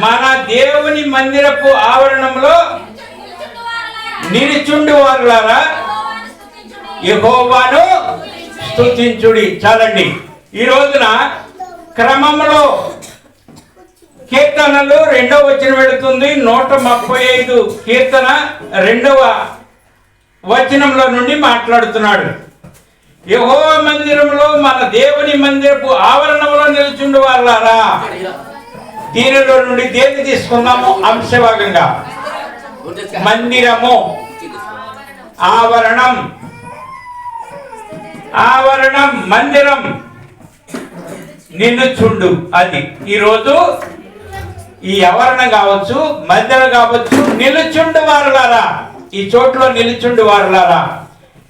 మన దేవుని మందిరపు ఆవరణంలో నిలుచుండు వారులారా యెహోవాను స్తుతించుడి. చాలండి. ఈ రోజున క్రమంలో కీర్తనలు 2వ వచనం వెళుతుంది. 135 కీర్తన 2వ వచనంలో నుండి మాట్లాడుతున్నాడు. యెహోవా మందిరంలో మన దేవుని మందిరపు ఆవరణంలో నిలుచుండు వారులారా. దీనిలో నుండి దేన్ని తీసుకున్నాము? అంశభాగంగా మందిరము, ఆవరణం, ఆవరణం, మందిరం, నిలుచుండు. అది ఈరోజు ఈ ఆవరణం కావచ్చు, మందిరం కావచ్చు, నిలుచుండు వారులారా. ఈ చోట్లో నిలుచుండు వారులారా.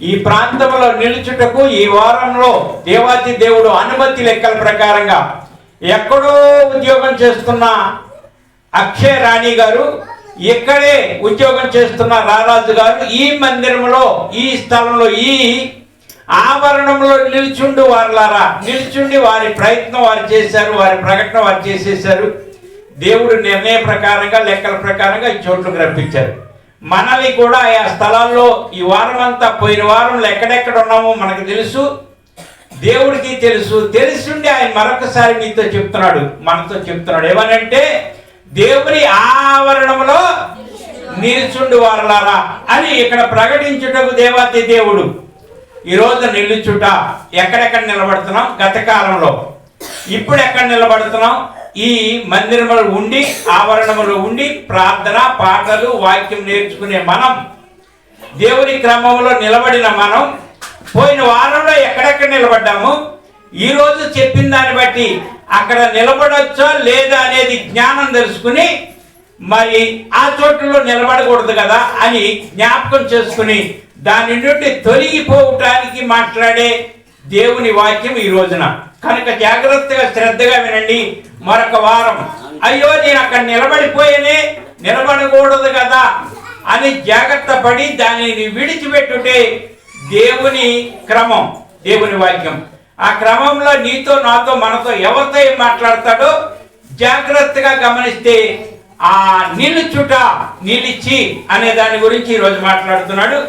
ఈ ప్రాంతంలో నిలుచుటకు ఈ వారంలో దేవాది దేవుడు అనుమతి లెక్కల ప్రకారంగా ఎక్కడో ఉద్యోగం చేస్తున్న అక్షయ రాణి గారు, ఇక్కడే ఉద్యోగం చేస్తున్న రారాజు గారు ఈ మందిరంలో, ఈ స్థలంలో, ఈ ఆవరణంలో నిలుచుండు వారులారా. నిలుచుండి వారి ప్రయత్నం వారు చేశారు, వారి ప్రకటన వారు చేసేశారు. దేవుడు నిర్ణయ ప్రకారంగా, లెక్కల ప్రకారంగా ఈ చోట్లకు రప్పించారు. మనల్ని కూడా ఆ స్థలాల్లో ఈ వారం అంతా, పోయిన వారంలో ఎక్కడెక్కడ ఉన్నామో మనకు తెలుసు, దేవుడికి తెలుసు. తెలుసుండి ఆయన మరొకసారి మీతో చెప్తున్నాడు, మనతో చెప్తున్నాడు. ఏమనంటే దేవుని ఆవరణంలో నిలుచుండు వారులారా అని ఇక్కడ ప్రకటించుటకు దేవాతి దేవుడు ఈరోజు నిలుచుట. ఎక్కడెక్కడ నిలబడుతున్నాం? గత కాలంలో. ఇప్పుడు ఎక్కడ నిలబడుతున్నాం? ఈ మందిరంలో ఉండి, ఆవరణంలో ఉండి ప్రార్థన, పాటలు, వాక్యం నేర్చుకునే మనం, దేవుని క్రమంలో నిలబడిన మనం పోయిన వారంలో ఎక్కడెక్కడ నిలబడ్డాము, ఈరోజు చెప్పిన దాన్ని బట్టి అక్కడ నిలబడొచ్చా లేదా అనేది జ్ఞానం తెలుసుకుని, మరి ఆ చోట్లలో నిలబడకూడదు కదా అని జ్ఞాపకం చేసుకుని దాని నుండి తొలగిపోవటానికి మాట్లాడే దేవుని వాక్యం ఈ రోజున. కనుక జాగ్రత్తగా శ్రద్ధగా వినండి. మరొక వారం అయ్యో నేను అక్కడ నిలబడిపోయానే, నిలబడకూడదు కదా అని జాగ్రత్త పడి దానిని విడిచిపెట్టుటే దేవుని క్రమం, దేవుని వాక్యం. ఆ క్రమంలో నీతో, నాతో, మనతో ఎవరితో ఏం మాట్లాడతాడో జాగ్రత్తగా గమనిస్తే ఆ నిలుచుట, నిలిచి అనే దాని గురించి ఈరోజు మాట్లాడుతున్నాడు.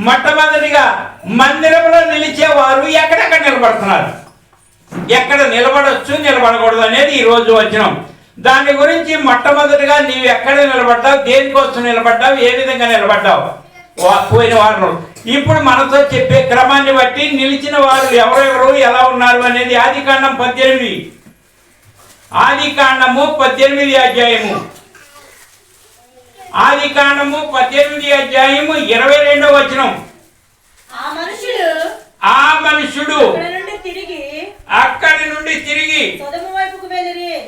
మొట్టమొదటిగా మందిరంలో నిలిచేవారు ఎక్కడెక్కడ నిలబడుతున్నారు, ఎక్కడ నిలబడొచ్చు, నిలబడకూడదు అనేది ఈరోజు వచనం. దాని గురించి మొట్టమొదటిగా నీవు ఎక్కడ నిలబడ్డావు, దేనికోసం నిలబడ్డావు, ఏ విధంగా నిలబడ్డావు పోయిన వారంలో. ఇప్పుడు మనతో చెప్పే క్రమాన్ని బట్టి నిలిచిన వారు ఎవరెవరు, ఎలా ఉన్నారు అనేది ఆదికాండం 18, ఆదికాండము 18 అధ్యాయము, ఆదికాండము 18 అధ్యాయము 22వ వచనం. ఆ మనుషుడు అక్కడి నుండి తిరిగి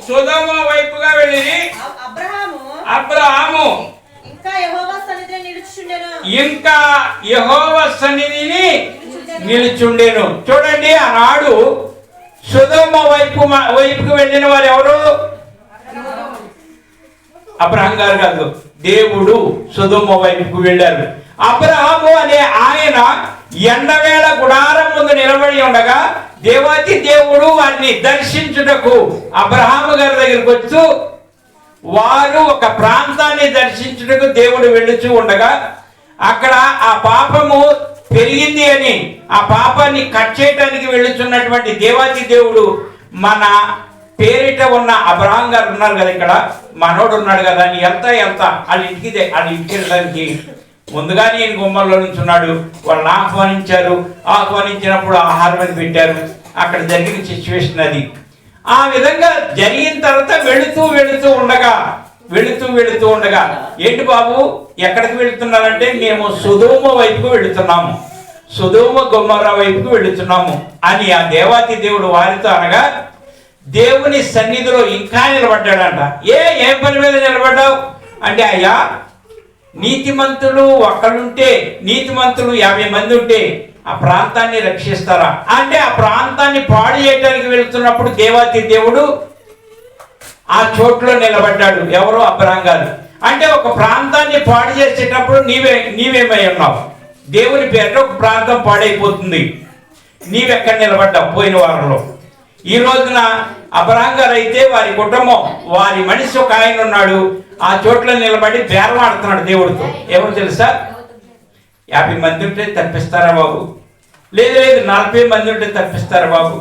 సొదొమ వైపుగా వెళ్ళిరి. అబ్రహాము ఇంకా యెహోవా సన్నిధిని నిలుచుండెను. చూడండి, ఆనాడు సొదొమ వైపుకు వెళ్ళిన వారు ఎవరు? అబ్రహాం గారు కాదు, దేవుడు సొదొమ వైపుకు వెళ్ళారు. అబ్రహాము అనే ఆయన ఎండవేళ గుడారం ముందు నిలబడి ఉండగా దేవాతి దేవుడు వారిని దర్శించుటకు అబ్రహాము గారి దగ్గరికి వచ్చు, వారు ఒక ప్రాంతాన్ని దర్శించుటకు దేవుడు వెళ్ళుచూ ఉండగా అక్కడ ఆ పాపము పెరిగింది అని ఆ పాపాన్ని కట్ చేయడానికి వెళ్ళుచున్నటువంటి దేవాతి దేవుడు మన పేరిట ఉన్న అబ్రహాం గారు ఉన్నారు కదా, ఇక్కడ మనోడు ఉన్నాడు కదా, అని వెళ్తా వాళ్ళ ఇంటికి వెళ్ళడానికి ముందుగా నేను గుమ్మల్లో నుంచున్నాడు. వాళ్ళని ఆహ్వానించారు. ఆహ్వానించినప్పుడు ఆహారం అని పెట్టారు. అక్కడ జరిగిన సిచ్యువేషన్ అది. ఆ విధంగా జరిగిన తర్వాత వెళుతూ ఉండగా ఏంటి బాబు ఎక్కడికి వెళుతున్నారంటే మేము సొదొమ వైపుకు వెళుతున్నాము, సొదొమ గొమొర్రా వైపుకు వెళుతున్నాము అని ఆ దేవాతి దేవుడు వారితో అనగా దేవుని సన్నిధిలో ఇంకా నిలబడ్డాడంట. ఏ పని మీద నిలబడ్డావు అంటే, అయ్యా నీతిమంతులు ఒక్కడుంటే, నీతిమంతులు 50 మంది ఉంటే ఆ ప్రాంతాన్ని రక్షిస్తారా అంటే, ఆ ప్రాంతాన్ని పాడు చేయడానికి వెళుతున్నప్పుడు దేవాతి దేవుడు ఆ చోట్లో నిలబడ్డాడు. ఎవరో అబ్రహాం గారు. అంటే ఒక ప్రాంతాన్ని పాడు చేసేటప్పుడు నీవేమై ఉన్నావు? దేవుని పేరుతో ఒక ప్రాంతం పాడైపోతుంది. నీవెక్కడ నిలబడ్డావు పోయిన వారంలో? ఈ రోజున అబ్రహాం గారు అయితే వారి కుటుంబం, వారి మనిషి ఒక ఆయన ఉన్నాడు, ఆ చోట్ల నిలబడి బేరం ఆడుతున్నాడు దేవుడితో. ఏమో తెలుసా? 50 మంది ఉంటే తప్పిస్తారా బాబు? లేదు లేదు, 40 మంది ఉంటే తప్పిస్తారా బాబు?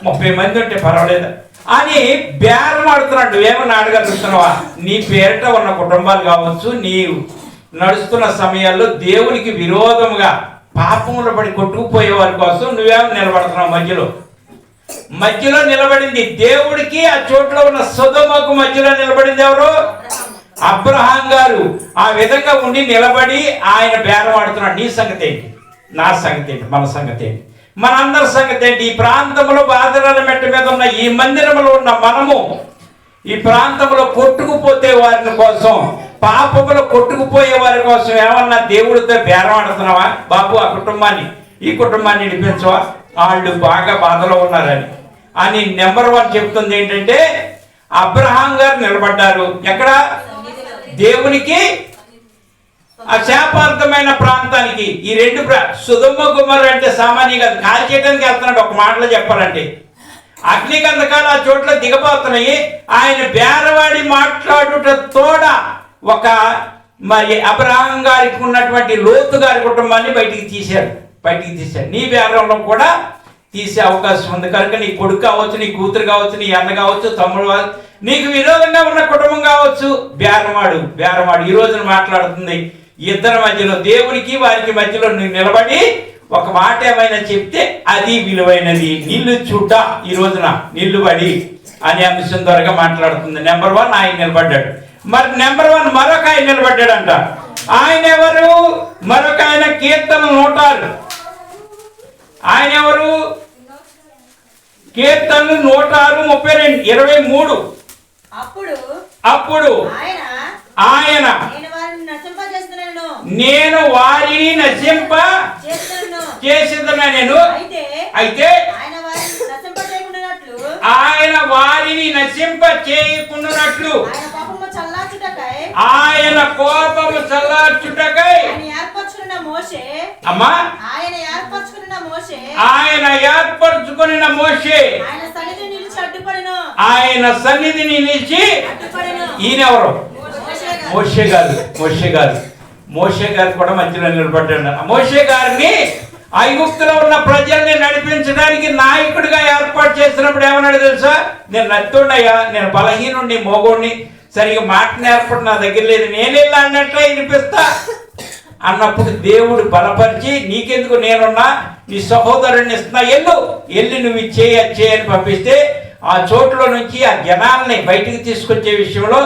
30 మంది ఉంటే పర్వాలేదా అని బేరం ఆడుతున్నాడు. ఏమన్నా అడగలుగుతున్నావా? నీ పేరిట ఉన్న కుటుంబాలు కావచ్చు, నీ నడుస్తున్న సమయాల్లో దేవునికి విరోధముగా పాపములు పడి కొట్టుకుపోయే వారి కోసం నువ్వేమో నిలబడుతున్నావు. మధ్యలో నిలబడింది దేవుడికి, ఆ చోట్లో ఉన్న సొదొమకు మధ్యలో నిలబడింది ఎవరు? అబ్రహాం గారు. ఆ విధంగా ఉండి నిలబడి ఆయన బేరం ఆడుతున్నాడు. నీ సంగతి ఏంటి? నా సంగతి ఏంటి? మన సంగతి ఏంటి? మనందరి సంగతి ఏంటి? ఈ ప్రాంతంలో బాదరాల మెట్ట మీద ఉన్న ఈ మందిరంలో ఉన్న మనము ఈ ప్రాంతంలో కొట్టుకుపోతే వారి కోసం, పాపములో కొట్టుకుపోయే వారి కోసం ఏమన్నా దేవుడితో బేరం ఆడుతున్నావా? బాబు ఆ కుటుంబాన్ని, ఈ కుటుంబాన్ని నడిపించవా, వాళ్ళు బాగా బాధలో ఉన్నారని అని నెంబర్ 1 చెప్తుంది. ఏంటంటే అబ్రహాం గారు నిలబడ్డారు ఎక్కడ? దేవునికి, ఆ శాపార్థమైన ప్రాంతానికి. ఈ 2 సొదొమ గొమొర్రా అంటే సామాన్యంగా కాల్ చేయడానికి వెళ్తున్నాడు. ఒక మాటలో చెప్పాలంటే అగ్నిగంధకాలు ఆ చోట్ల దిగబోతున్నాయి. ఆయన బేరవాడి మాట్లాడుట తోడ ఒక మరి అబ్రహాం గారికి ఉన్నటువంటి లోతు గారి కుటుంబాన్ని బయటికి తీశాడు. నీ బేరంలో కూడా తీసే అవకాశం ఉంది కనుక నీ కొడుకు కావచ్చు, నీ కూతురు కావచ్చు, నీ అన్న కావచ్చు, తమ్ముడు కావచ్చు, నీకు విరోధంగా ఉన్న కుటుంబం కావచ్చు, బేరమాడు. ఈ రోజున మాట్లాడుతుంది ఇద్దరి మధ్యలో, దేవునికి వారికి మధ్యలో నువ్వు నిలబడి ఒక మాట ఏమైనా చెప్తే అది విలువైనది. నిల్లుచుట, ఈ రోజున నిల్లుబడి అనే అంశం ద్వారా మాట్లాడుతుంది. నెంబర్ 1 ఆయన నిలబడ్డాడు. మరి నెంబర్ 1 మరొక ఆయన నిలబడ్డాడంట. ఆయన ఎవరు? మరొక ఆయన కీర్తన 106. ఆయన ఎవరు? కీర్తనలు 106:32, 23. అప్పుడు ఆయన నేను వారిని నశింప చేసేదను. అయితే ఆయన వారిని నశింప చేయకుండానట్లు ఆయన కోపము చల్లార్చుటకై అమ్మా ఆయన ఏర్పరచుకున్న మోషే ఆయన సన్నిధిని నిలిచి, ఈయనెవరు? మోషే గారు కూడా మధ్యలో నిలబడ్డాడు. మోషే గారిని ఐగుప్తులో ఉన్న ప్రజల్ని నడిపించడానికి నాయకుడిగా ఏర్పాటు చేసినప్పుడు ఏమన్నాడు తెలుసా? నేను నత్తుండయ్యా, నేను బలహీనుడిని, మోగోడిని, సరిగా మాట నేర్పడం నా దగ్గర లేదు, నేనెళ్ళి అన్నట్లే వినిపిస్తా అన్నప్పుడు దేవుడు బలపరిచి, నీకెందుకు, నేనున్నా, నీ సహోదరుడిని ఇస్తున్నా, వెళ్ళి నువ్వు ఇచ్చేయి అని పంపిస్తే ఆ చోట్ల నుంచి ఆ జనాల్ని బయటికి తీసుకొచ్చే విషయంలో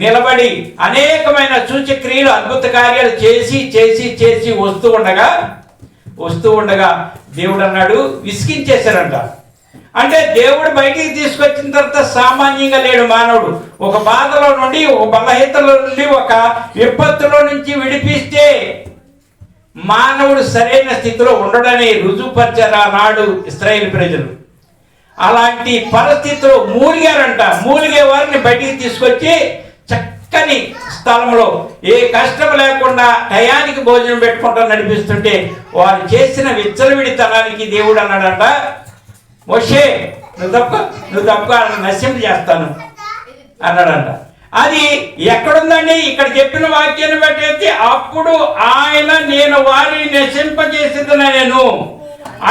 నిలబడి అనేకమైన సూచక్రియలు, అద్భుత కార్యాలు చేసి వస్తూ ఉండగా దేవుడు అన్నాడు, విసిగించేశారంట. అంటే దేవుడు బయటికి తీసుకొచ్చిన తర్వాత సామాన్యంగా లేడు మానవుడు. ఒక బాధలో నుండి, ఒక బలహీనతలో నుండి, ఒక విపత్తులో నుంచి విడిపిస్తే మానవుడు సరైన స్థితిలో ఉండడని రుజువుపరిచారు ఆనాడు ఇశ్రాయేలు ప్రజలు. అలాంటి పరిస్థితులు మూలిగే వారిని బయటికి తీసుకొచ్చి చక్కని స్థలంలో ఏ కష్టం లేకుండా టయానికి భోజనం పెట్టుకుంటా నడిపిస్తుంటే వారు చేసిన విచ్చలవిడితనానికి దేవుడు అన్నాడంట, మోషే నువ్వు తప్ప నశింప చేస్తాను అన్నాడంట. అది ఎక్కడుందండి? ఇక్కడ చెప్పిన వాక్యాన్ని బట్టి అప్పుడు ఆయన నేను వారిని నశింపజేసేదను.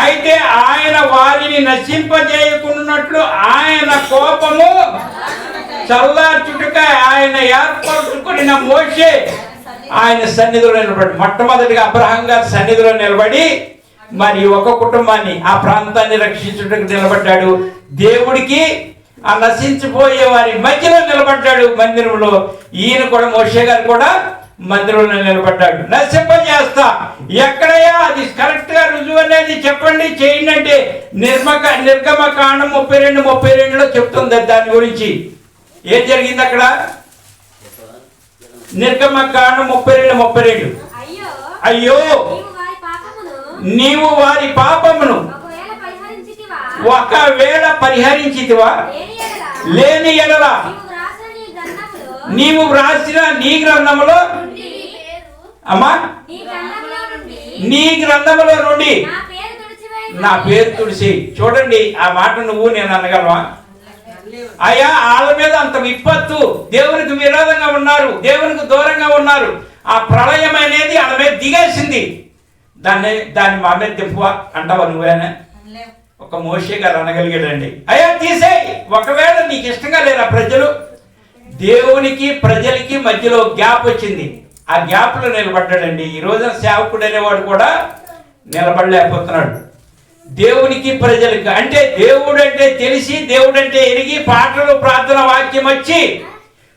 అయితే ఆయన వారిని నశింపజేయకున్నట్లు ఆయన కోపము చల్లార్చుటకై ఆయన ఏర్పరచుకున్న మోషే ఆయన సన్నిధిలో నిలబడి, మొట్టమొదటిగా అబ్రహాం గారి సన్నిధిలో నిలబడి మరి ఒక కుటుంబాన్ని, ఆ ప్రాంతాన్ని రక్షించుటకు నిలబడ్డాడు. దేవుడికి ఆ నశించిపోయే వారి మధ్యలో నిలబడ్డాడు మందిరంలో. ఈయన కూడా, మోషే గారు కూడా మందిరంలో నిలబడ్డాడు. నశింపజేస్తా. ఎక్కడయ్యా అది కరెక్ట్ గా రుజువు అనేది చెప్పండి, చేయండి అంటే నిర్గమకాండం 32:32లో చెప్తుంది దాని గురించి. ఏం జరిగింది అక్కడ? నిర్గమకాండం 32:32. అయ్యో నీవు వారి పాపమును ఒకవేళ పరిహరించితివా, లేని ఎడల నీవు వ్రాసిన నీ గ్రంథములో, అమ్మా నీ గ్రంథములో నుండి నా పేరు తుడిసి. చూడండి, ఆ మాట నువ్వు నేను అనగలవా? అయ్యా వాళ్ళ మీద అంత విపత్తు, దేవునికి విరోధంగా ఉన్నారు, దేవునికి దూరంగా ఉన్నారు. ఆ ప్రళయం అనేది వాళ్ళ మీద దిగేసింది. దాన్ని మా మీద దింపు అంటావా నువ్వేనా? ఒక మోషే గారు అనగలిగాడండి, అయ్యా తీసేయి, ఒకవేళ నీకు ఇష్టంగా లేరా ప్రజలు. దేవునికి ప్రజలకి మధ్యలో గ్యాప్ వచ్చింది, ఆ గ్యాప్లో నిలబడ్డాడండి. ఈ రోజున సేవకుడు అనేవాడు కూడా నిలబడలేకపోతున్నాడు. దేవునికి ప్రజలకి అంటే దేవుడు అంటే తెలిసి, దేవుడు అంటే ఎరిగి, పాటలు ప్రార్థన వాక్యం వచ్చి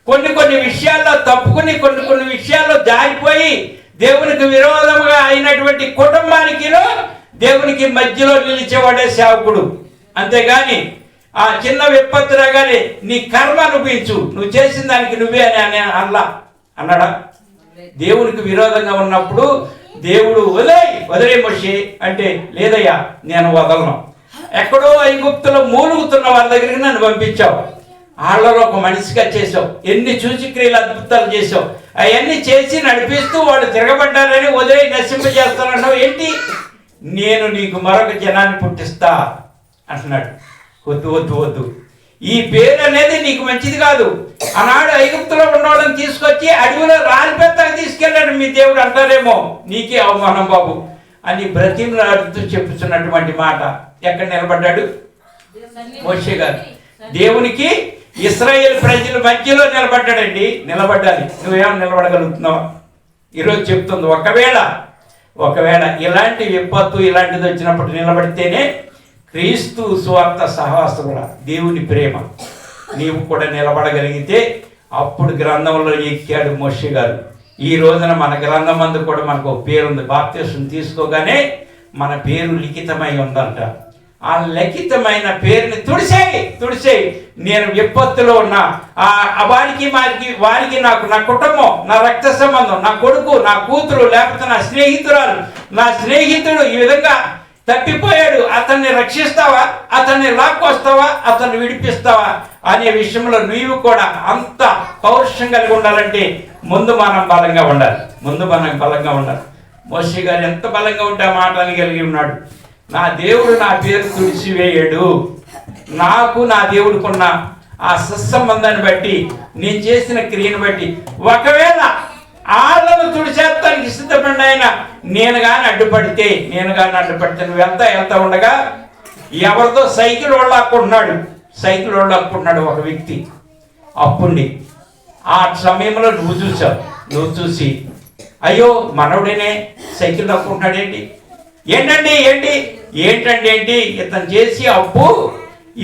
కొన్ని విషయాల్లో తప్పుకుని, కొన్ని విషయాల్లో జారిపోయి దేవునికి విరోధముగా అయినటువంటి కుటుంబానికి దేవునికి మధ్యలో నిలిచేవాడే సేవకుడు. అంతేగాని ఆ చిన్న విపత్తు రాగానే నీ కర్మ అనుభవించు, నువ్వు చేసిన దానికి నువ్వే అని అన్నాడా? దేవునికి విరోధంగా ఉన్నప్పుడు దేవుడు వదిలే మోషే అంటే, లేదయ్యా నేను వదలను. ఎక్కడో ఐగుప్తులో మూలుగుతున్న వాళ్ళ దగ్గరికి నన్ను పంపించావు, వాళ్ళలో ఒక మనిషిగా చేసావు, ఎన్ని సూచక్రియలు అద్భుతాలు చేసావు, అవన్నీ చేసి నడిపిస్తూ వాళ్ళు తిరగబడ్డారని వదిలే నశింపజేస్తానన్నావు ఏంటి? నేను నీకు మరొక జనాన్ని పుట్టిస్తా అంటున్నాడు. వద్దు, ఈ పేరు అనేది నీకు మంచిది కాదు. ఆనాడు ఐగుప్తులో ఉన్నవాళ్ళని తీసుకొచ్చి అడవిలో రాలిపెత్తగా తీసుకెళ్ళాడు మీ దేవుడు అంటారేమో, నీకే అవమానం బాబు అని బ్రతిమలాడుతూ చెప్పుతున్నటువంటి మాట. ఎక్కడ నిలబడ్డాడు మోషే గారు? దేవునికి ఇశ్రాయేల్ ప్రజల మధ్యలో నిలబడ్డాడండి. నిలబడ్డాలి. నువ్వేమో నిలబడగలుగుతున్నావా? ఈరోజు చెప్తుంది, ఒకవేళ ఇలాంటి విపత్తు ఇలాంటిది వచ్చినప్పుడు నిలబడితేనే క్రీస్తు సువార్త సహవాసం కూడా దేవుని ప్రేమ. నీవు కూడా నిలబడగలిగితే అప్పుడు గ్రంథంలో ఎక్కాడు మోషే గారు. ఈ రోజున మన గ్రంథం మందు కూడా మనకు ఒక పేరుంది. బాప్తిస్మం తీసుకోగానే మన పేరు లిఖితమై ఉందంట. ఆ లిఖితమైన పేరుని తుడిసేయి. నేను విపత్తులో ఉన్నా వారికి నాకు నా కుటుంబం, నా రక్త సంబంధం, నా కొడుకు, నా కూతురు, లేకపోతే నా స్నేహితుడు ఈ విధంగా తప్పిపోయాడు, అతన్ని రక్షిస్తావా, అతన్ని లాక్కొస్తావా, అతన్ని విడిపిస్తావా అనే విషయంలో నీవు కూడా అంత పౌరుషం కలిగి ఉండాలంటే ముందు మనం బలంగా ఉండాలి. మోషే గారు ఎంత బలంగా ఉంటే ఆ మాట కలిగి ఉన్నాడు. నా దేవుడు నా పేరు తుడిచివేయడు. నాకు నా దేవుడికున్న ఆ సత్సంబంధాన్ని బట్టి, నేను చేసిన క్రియను బట్టి, ఒకవేళ ఆళ్ళను తుడిచేస్తానికి సిద్ధపడిన ఆయన నేను కానీ అడ్డుపడితే నువ్వు వెళ్తా ఉండగా ఎవరితో సైకిల్ వాళ్ళాక్కుంటున్నాడు ఒక వ్యక్తి. అప్పుండి ఆ సమయంలో నువ్వు చూసి అయ్యో మనవుడేనే సైకిల్ లాక్కుంటున్నాడు ఏంటి ఇతను చేసి అప్పు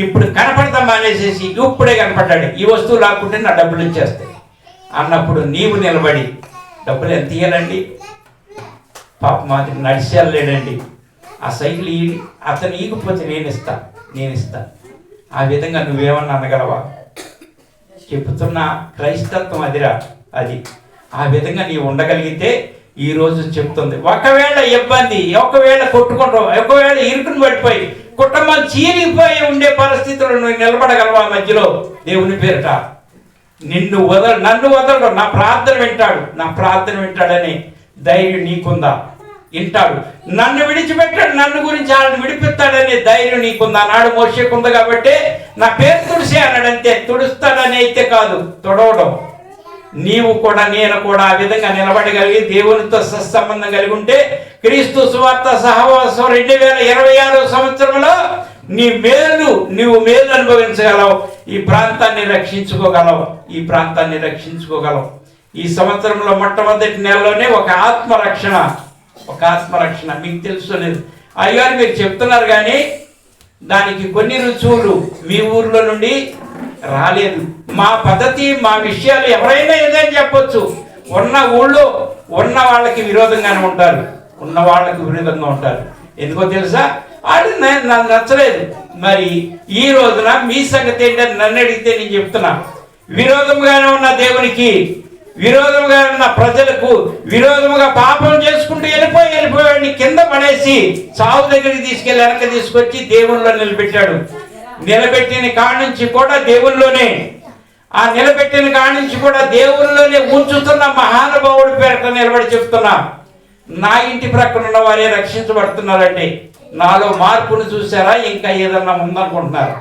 ఇప్పుడు కనపడతాం మానేసేసి ఇప్పుడే కనపడ్డాడు, ఈ వస్తువు లాక్కుంటే నా డబ్బులు ఇచ్చేస్తాయి అన్నప్పుడు నీవు నిలబడి డబ్బులు ఎంత ఇయ్యాలండి? పాప మాదిరి నడిచేయలేడండి. ఆ సైకిల్ అతను ఈగిపోతే నేను ఇస్తా. ఆ విధంగా నువ్వేమన్నా అనగలవా? చెబుతున్న క్రైస్తత్వం అది ఆ విధంగా నీవు ఉండగలిగితే ఈరోజు చెప్తుంది, ఒకవేళ ఇబ్బంది, ఒకవేళ కొట్టుకుంటావు, ఒకవేళ ఇరుకుని పడిపోయి కుటుంబం చీలిపోయి ఉండే పరిస్థితులు నువ్వు నిలబడగలవా మధ్యలో? దేవుని పేరిట నన్ను వదలడు, నా ప్రార్థన వింటాడని ధైర్యం నీకుందా? వింటాడు. నన్ను విడిచిపెట్టాడు, నన్ను గురించి వాళ్ళని విడిపిస్తాడనే ధైర్యం నీకుందా? నాడు మోషేకుంది కాబట్టి నా పేరు తుడిసే అన్నాడంతే. తుడుస్తాడని అయితే కాదు, తొడవడం. నీవు కూడా నేను కూడా ఆ విధంగా నిలబడగలిగి దేవునితో సత్సంబంధం కలిగి ఉంటే క్రీస్తు సువార్త సహవాసం 2026 సంవత్సరంలో నీవు మేలు అనుభవించగలవు. ఈ ప్రాంతాన్ని రక్షించుకోగలవు. ఈ సంవత్సరంలో మొట్టమొదటి నెలలోనే ఒక ఆత్మరక్షణ మీకు తెలుసు లేదు అయ్యారు మీరు చెప్తున్నారు, కానీ దానికి కొన్ని రుజువులు మీ ఊర్లో నుండి రాలేదు. మా పద్ధతి, మా విషయాలు ఎవరైనా ఏదైనా చెప్పొచ్చు. ఉన్న ఊళ్ళో ఉన్న వాళ్ళకి విరోధంగానే ఉంటారు, ఎందుకో తెలుసా? వాళ్ళు నాకు నచ్చలేదు. మరి ఈ రోజున మీ సంగతి ఏంటని నన్ను అడిగితే నేను చెప్తున్నా, విరోధముగానే ఉన్న దేవునికి, విరోధముగా ఉన్న ప్రజలకు విరోధముగా పాపం చేసుకుంటూ వెళ్ళిపోయాడిని కింద పడేసి చావు దగ్గరికి తీసుకెళ్ళి వెనక తీసుకొచ్చి దేవుళ్ళో నిలబెట్టాడు. నిలబెట్టిన కాడి నుంచి కూడా దేవుల్లోనే, ఆ నిలబెట్టిన కాడి నుంచి కూడా దేవుల్లోనే ఉంచుతున్న మహానుభావుడి పేరట నిలబడి చెప్తున్నా, నా ఇంటి ప్రక్కన ఉన్న వారే రక్షించబడుతున్నారండి. నాలో మార్పును చూసారా? ఇంకా ఏదన్నా ఉందనుకుంటున్నారు?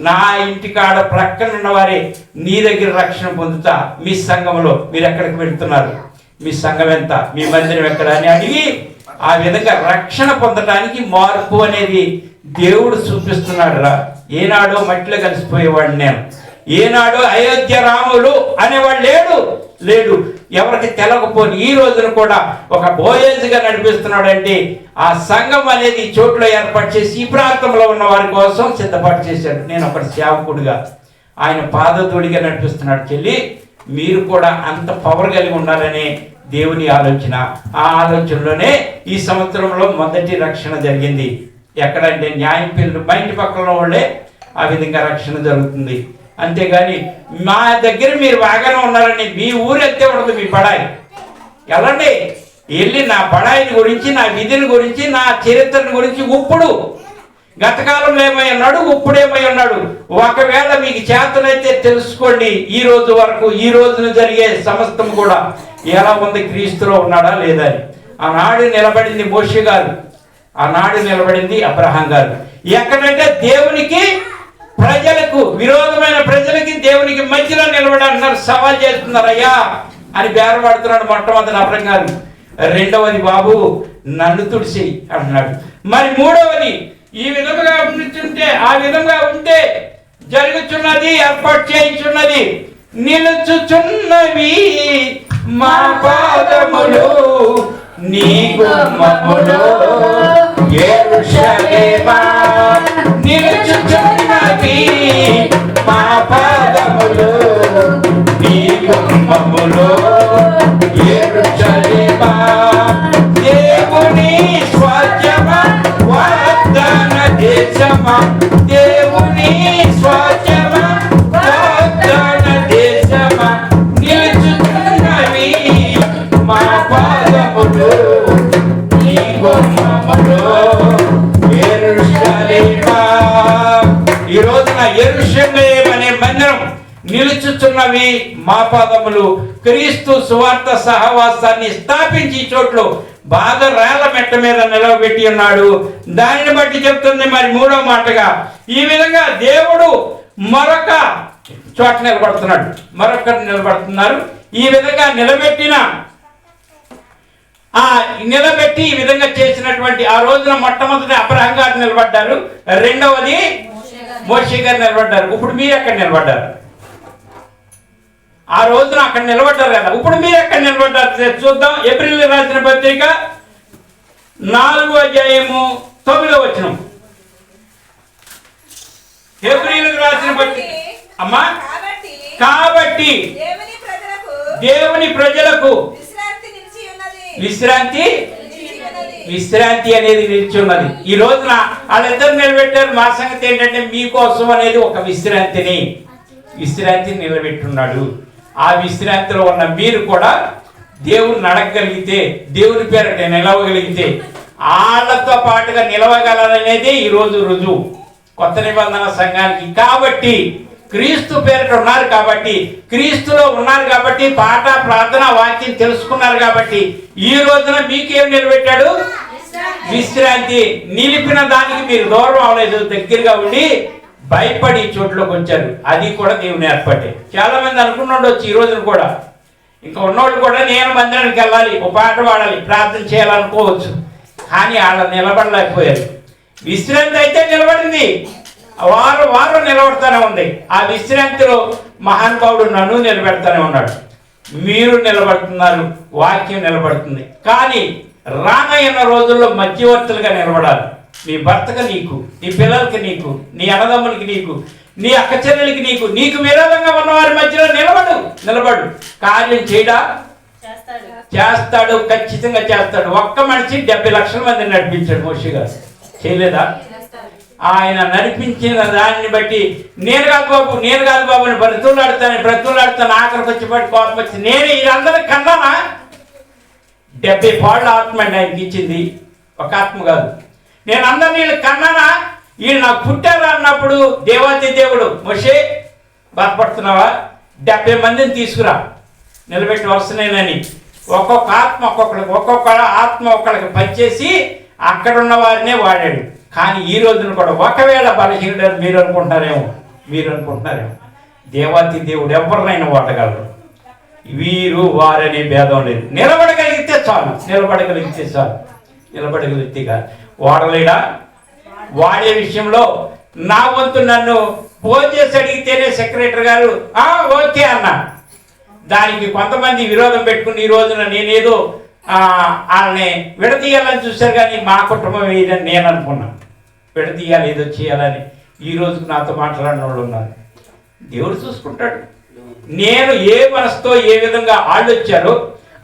నా ఇంటికాడ ప్రక్కన ఉన్న వారే నీ దగ్గర రక్షణ పొందుతా. మీ సంఘంలో మీరు ఎక్కడికి వెళ్తున్నారు, మీ సంఘం ఎంత, మీ మందిరం ఎక్కడ అని అడిగి ఆ విధంగా రక్షణ పొందడానికి మార్పు అనేది దేవుడు చూపిస్తున్నాడు రా. ఏనాడో మట్టిలో కలిసిపోయేవాడు నేను, ఏనాడు అయోధ్య రాములు అనేవాడు లేడు. ఎవరికి తెలకపోని ఈ రోజున కూడా ఒక బోయేజ్గా నడిపిస్తున్నాడంటే ఆ సంఘం అనేది చోట్ల ఏర్పాటు చేసి ఈ ప్రాంతంలో ఉన్న వారి కోసం సిద్ధపాటు చేశాడు. నేను ఒక సేవకుడిగా ఆయన పాదతోడిగా నడిపిస్తున్నాడు. చెల్లి, మీరు కూడా అంత పవర్ కలిగి ఉండాలనే దేవుని ఆలోచన. ఆ ఆలోచనలోనే ఈ సంవత్సరంలో మొదటి రక్షణ జరిగింది. ఎక్కడంటే న్యాయం పిల్లలు మా ఇంటి పక్కన వాళ్ళే ఆ విధంగా రక్షణ జరుగుతుంది. అంతేగాని మా దగ్గర మీరు బాగానే ఉన్నారని మీ ఊరు ఎత్తే ఉండదు. మీ పడాయి ఎలాంటి వెళ్ళి నా పడాయిని గురించి, నా విధిని గురించి, నా చరిత్రను గురించి ఇప్పుడు గతకాలంలో ఏమై ఉన్నాడు, ఇప్పుడేమై ఉన్నాడు, ఒకవేళ మీకు చేతనైతే తెలుసుకోండి. ఈ రోజు వరకు ఈ రోజున జరిగే సమస్తం కూడా ఎలా ఉంది, క్రీస్తులో ఉన్నాడా లేదా అని. ఆనాడు నిలబడింది మోషే గారు, ఆనాడు నిలబడింది అబ్రహాం గారు. ఎక్కడంటే దేవునికి ప్రజలకు విరోధమైన ప్రజలకి దేవునికి మధ్యలో నిలబడాలన్నారు. సవాల్ చేస్తున్నారు అయ్యా అని బేరపడుతున్నాడు మొట్టమొదటి అబ్రహాం గారు. రెండవది బాబు నన్ను తుడిసి అంటున్నాడు. మరి మూడవది ఈ విధంగా ఉంటుంటే, ఆ విధంగా ఉంటే జరుగుతున్నది, ఏర్పాటు చేయించున్నది. నిలుచుచున్నవి మా పాదములు నీ గుమ్మములో యెరూషలేమా. నిలుచుచున్నవి మా పాదములు నీ గుమ్మములో యెరూషలేమా. దేవుని స్వాస్థ్యమా, వాగ్దాన దేశమా, దేవుని స్వాస్థ్యమా, వాగ్దాన దేశమా. నిలుచుచున్నవి మా పాదములు నీ గుమ్మములో యెరూషలేమా. ఈ రోజున యెరూషలేము అనే మందిరం నిలుచుచున్నవి మా పాదములు. క్రీస్తు సువార్త సహవాసాన్ని స్థాపించి చోట్లు బాగా రేళ్ల మెట్ట మీద నిలవబెట్టి ఉన్నాడు. దానిని బట్టి చెప్తుంది మరి మూడో మాటగా ఈ విధంగా దేవుడు మరొక చోట నిలబడుతున్నాడు, మరొకరు నిలబడుతున్నారు. ఈ విధంగా నిలబెట్టి ఈ విధంగా చేసినటువంటి ఆ రోజున మొట్టమొదటి అబ్రహాం గారు నిలబడ్డారు, రెండవది మోషే గారు నిలబడ్డారు. ఇప్పుడు మీరు ఎక్కడ నిలబడ్డారు? ఆ రోజున అక్కడ నిలబడ్డారు కదా, ఇప్పుడు మీరు ఎక్కడ నిలబడ్డారు చూద్దాం. ఏప్రిల్ రాసిన పత్రిక 4వ అధ్యాయము 9వ వచనం. ఏప్రిల్ రాసిన పత్రిక అమ్మా. కాబట్టి దేవుని ప్రజలకు విశ్రాంతి అనేది నిలిచి ఉన్నది. ఈ రోజున వాళ్ళిద్దరు నిలబెట్టారు. మా సంగతి ఏంటంటే మీకోసం అనేది ఒక విశ్రాంతిని నిలబెట్టున్నాడు. ఆ విశ్రాంతిలో ఉన్న మీరు కూడా దేవుని అడగగలిగితే, దేవుని పేరట నిలవగలిగితే వాళ్ళతో పాటుగా నిలవగలరనేది ఈరోజు రుజువు కొత్త నిబంధన సంఘానికి. కాబట్టి క్రీస్తు పేరట ఉన్నారు కాబట్టి, క్రీస్తులో ఉన్నారు కాబట్టి, పాట ప్రార్థన వాక్యం తెలుసుకున్నారు కాబట్టి ఈ రోజున మీకేం నిలబెట్టాడు? విశ్రాంతి. నిలిపిన దానికి మీరు దూరం అవ్వలేదు, దగ్గరగా ఉండి భయపడి చోట్లోకి వచ్చారు. అది కూడా దేవుని ఏర్పాటే. చాలా మంది అనుకున్నొచ్చు ఈ రోజున కూడా, ఇంకా ఉన్నోళ్ళు కూడా నేను మందిరానికి వెళ్ళాలి, ఒక పాట పాడాలి, ప్రార్థన చేయాలనుకోవచ్చు. కానీ వాళ్ళ నిలబడలేకపోయారు. విశ్రాంతి అయితే నిలబడింది, వారు నిలబడతానే ఉంది. ఆ విశ్రాంతిలో మహానుభావుడు నన్ను నిలబెడతానే ఉన్నాడు. మీరు నిలబడుతున్నారు, వాక్యం నిలబడుతుంది. కానీ రానయ్యన్న రోజుల్లో మధ్యవర్తులుగా నిలబడాలి. నీ భర్తకు నీకు, నీ పిల్లలకి నీకు, నీ అన్నదమ్ములకి నీకు, నీ అక్క చెల్లెలకి నీకు విరోధంగా ఉన్నవారి మధ్యలో నిలబడు. కార్యం చేయడా? చేస్తాడు, ఖచ్చితంగా చేస్తాడు. ఒక్క మనిషి 70 లక్షల మందిని నడిపించాడు మోషే గారు. చేయలేదా? ఆయన నడిపించిన దాన్ని బట్టి నేను కాదు బాబు అని బ్రతులాడుతాను ఆఖరికి వచ్చేపాటి కోపం వచ్చి నేను వీళ్ళందరికీ కన్నానా? 70 పాళ్ళ ఆత్మ అండి ఆయనకి ఇచ్చింది, ఒక ఆత్మ కాదు. నేను అందరినీ వీళ్ళు కన్నానా? వీళ్ళు నాకు పుట్టారు అన్నప్పుడు దేవాతి దేవుడు మోషే బాధపడుతున్నావా? 70 మందిని తీసుకురా, నిలబెట్టి వస్తున్నానని ఒక్కొక్క ఆత్మ ఒక్కొక్క ఆత్మ ఒకళ్ళకి పనిచేసి అక్కడ ఉన్న వారినే వాడాడు. కానీ ఈ రోజున కూడా ఒకవేళ బలహీనుడని మీరు అనుకుంటారేమో, మీరు అనుకుంటున్నారేమో. దేవాతి దేవుడు ఎవరినైనా వాడగలరు. వీరు వారనే భేదం లేదు. నిలబడగలిగితే చాలు, నిలబడగలిగితే చాలు. నిలబడగలిగితే కాదు వాడలేడా. వాడే విషయంలో నా వంతు నన్ను ఫోన్ చేసి అడిగితేనే సెక్రటరీ గారు ఓకే అన్న. దానికి కొంతమంది విరోధం పెట్టుకుని ఈ రోజున నేనేదో వాళ్ళని విడదీయాలని చూశారు, కానీ మా కుటుంబం ఏదని నేను అనుకున్నాను. విడదీయాలి, ఏదో చేయాలని. ఈ రోజుకు నాతో మాట్లాడిన వాళ్ళు ఉన్నారు. దేవుడు చూసుకుంటాడు. నేను ఏ మనసుతో ఏ విధంగా వాళ్ళు వచ్చారో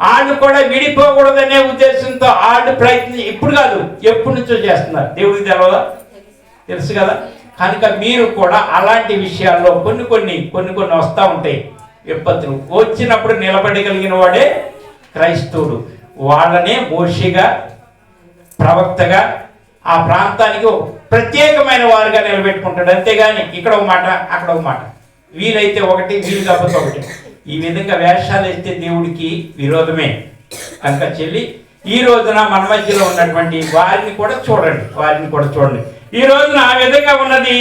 వాళ్ళు కూడా విడిపోకూడదనే ఉద్దేశంతో వాళ్ళు ప్రయత్నం ఇప్పుడు కాదు ఎప్పటి నుంచో చేస్తున్నారు. దేవుడికి తెలవదా? తెలుసు కదా. కనుక మీరు కూడా అలాంటి విషయాల్లో కొన్ని కొన్ని వస్తూ ఉంటాయి విపత్తులు. వచ్చినప్పుడు నిలబడగలిగిన వాడే క్రైస్తవుడు. వాళ్ళనే మోషిగా, ప్రవక్తగా ఆ ప్రాంతానికి ప్రత్యేకమైన వారుగా నిలబెట్టుకుంటాడు. అంతేగాని ఇక్కడ ఒక మాట అక్కడ ఒక మాట, వీలైతే ఒకటి వీలు కాకపోతే ఒకటి, ఈ విధంగా వేషాలు వేస్తే దేవుడికి విరోధమే. కనుక చెల్లి ఈ రోజున మన మధ్యలో ఉన్నటువంటి వారిని కూడా చూడండి. ఈ రోజున ఆ విధంగా ఉన్నది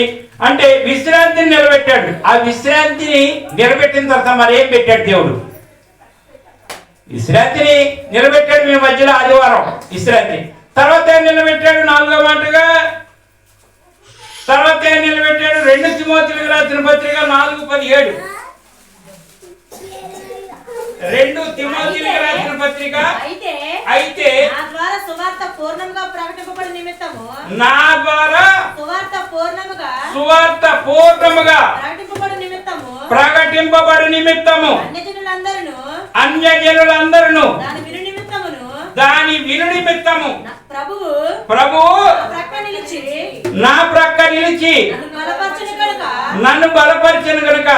అంటే విశ్రాంతిని నిలబెట్టాడు. ఆ విశ్రాంతిని నిలబెట్టిన తర్వాత మరి ఏం పెట్టాడు దేవుడు? విశ్రాంతిని నిలబెట్టాడు. మీ మధ్యలో ఆదివారం విశ్రాంతి. తర్వాత ఏం నిలబెట్టాడు? 4వ మాటగా తర్వాత ఏం నిలబెట్టాడు? 2 తిమోతిలకు రాసిన పత్రిక 4:17. 2 తిమోతిలకు రాసిన పత్రిక అయితే నా ద్వారా సువార్త పూర్ణముగా ప్రకటింపబడు నిమిత్తము అన్యజనులందరూ దాని విను నిమిత్తము ప్రభువు నా ప్రక్క నిలిచి నన్ను బలపరిచను గనుక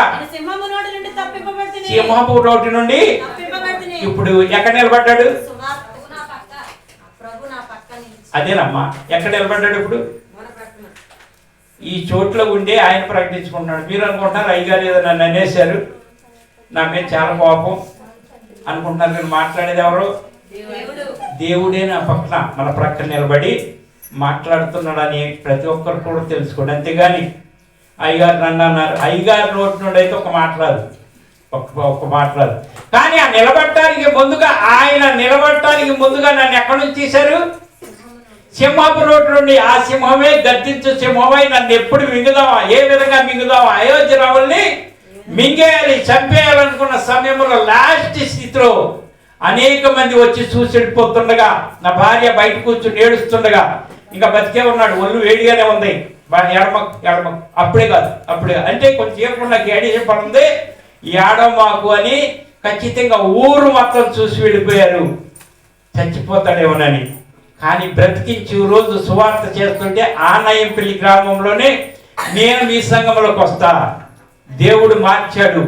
సింహపు నోటి నుండి ఇప్పుడు ఎక్కడ నిలబడ్డాడు? అదేనమ్మా, ఎక్కడ నిలబడ్డాడు? ఇప్పుడు ఈ చోట్ల ఉండి ఆయన ప్రకటించుకుంటున్నాడు. మీరు అనుకుంటున్నారు అయ్యగారు ఏదో నన్ను అనేశారు, నా మీద చాలా కోపం అనుకుంటున్నారు. మీరు మాట్లాడేది ఎవరు? దేవుడే నా పక్కన మన ప్రక్కన నిలబడి మాట్లాడుతున్నాడని ప్రతి ఒక్కరు కూడా తెలుసుకోండి. అంతేగాని అయ్యగారు నన్ను అన్నారు, అయ్యగారు నోటి నుండి అయితే ఒక మాట్లాడు. కానీ ఆ నిలబడటానికి ముందుగా నన్ను ఎక్కడి నుంచి తీశారు? సింహపు నోటి నుండి. ఆ సింహమే గర్జించు సింహమై నన్ను ఎప్పుడు మింగుదామా, ఏ విధంగా మింగుదామా, అయోధ్య రావుల్ని మింగేయాలి, చంపేయాలనుకున్న సమయంలో లాస్ట్ స్థితిలో అనేక మంది వచ్చి చూసిపోతుండగా, నా భార్య బయట కూర్చుని ఏడుస్తుండగా, ఇంకా బతికే ఉన్నాడు, ఒళ్ళు వేడిగానే ఉంది, ఎడమ అప్పుడే కాదు అంటే కొంచెంసేపు నాకు ఏడియం పడుంది, ఏడమాకు అని ఖచ్చితంగా ఊరు మొత్తం చూసి వెళ్ళిపోయారు చచ్చిపోతాడేమోనని. కానీ బ్రతికించి రోజు సువార్త చేస్తుంటే ఆనయంపల్లి గ్రామంలోనే నేను మీ సంఘంలోకి వస్తా. దేవుడు మార్చాడు.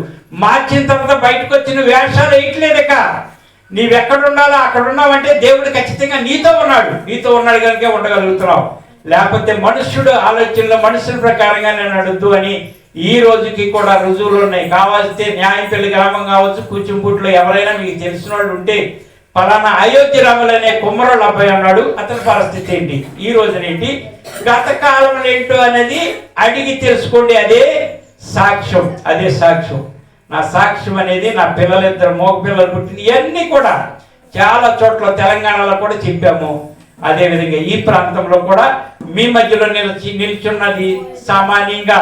మార్చిన తర్వాత బయటకు వచ్చిన వేషాలు వేయట్లేదక. నీవెక్కడ ఉండాలో అక్కడ ఉన్నావంటే దేవుడు ఖచ్చితంగా నీతో ఉన్నాడు కనుక ఉండగలుగుతున్నావు. లేకపోతే మనుష్యుడు ఆలోచనలో మనుషుల ప్రకారంగా నేను అడుగుతూ అని ఈ రోజుకి కూడా రుజువులు ఉన్నాయి. కావాల్సితే న్యాయంపల్లి గ్రామం కావచ్చు, కూచింపూట్లో ఎవరైనా మీకు తెలిసిన వాళ్ళు ఉంటే పలానా అయోధ్య రాములు అనే కుమ్మరోళ్ళ అబ్బాయి అన్నాడు, అతని పరిస్థితి ఏంటి, ఈ రోజునేంటి, గత కాలంలో ఏంటో అనేది అడిగి తెలుసుకోండి. అదే సాక్ష్యం. నా సాక్ష్యం అనేది నా పిల్లలిద్దరు మోగ పిల్లలు పుట్టిన ఇవన్నీ కూడా చాలా చోట్ల తెలంగాణలో కూడా చెప్పాము. అదేవిధంగా ఈ ప్రాంతంలో కూడా మీ మధ్యలో నిల్చున్నది సామాన్యంగా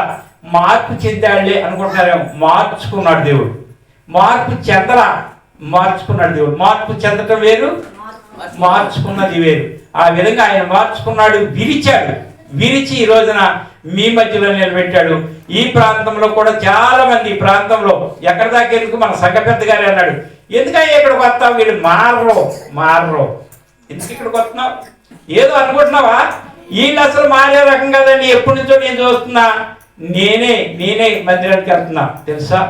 మార్పు చెందాళ్లే అనుకుంటున్నారేమో. మార్చుకున్నాడు దేవుడు. మార్చుకున్నాడు దేవుడు. మార్పు చెందటం వేరు, మార్చుకున్నది వేరు. ఆ విధంగా ఆయన మార్చుకున్నాడు, విరిచి ఈ రోజున మీ మధ్యలో నిలబెట్టాడు. ఈ ప్రాంతంలో కూడా చాలా మంది ఈ ప్రాంతంలో ఎక్కడి దాకా ఎందుకు మన సంఘ పెద్ద గారు అన్నాడు, ఎందుకయ్యా ఇక్కడికి వస్తావు, వీళ్ళు మారరు ఎందుకు ఇక్కడికి వస్తున్నావు, ఏదో అనుకుంటున్నావా, వీళ్ళు అసలు మారే రకం కదండి, ఎప్పటి నుంచో నేను చూస్తున్నా, నేనే మందిరానికి వెళ్తున్నా తెలుసా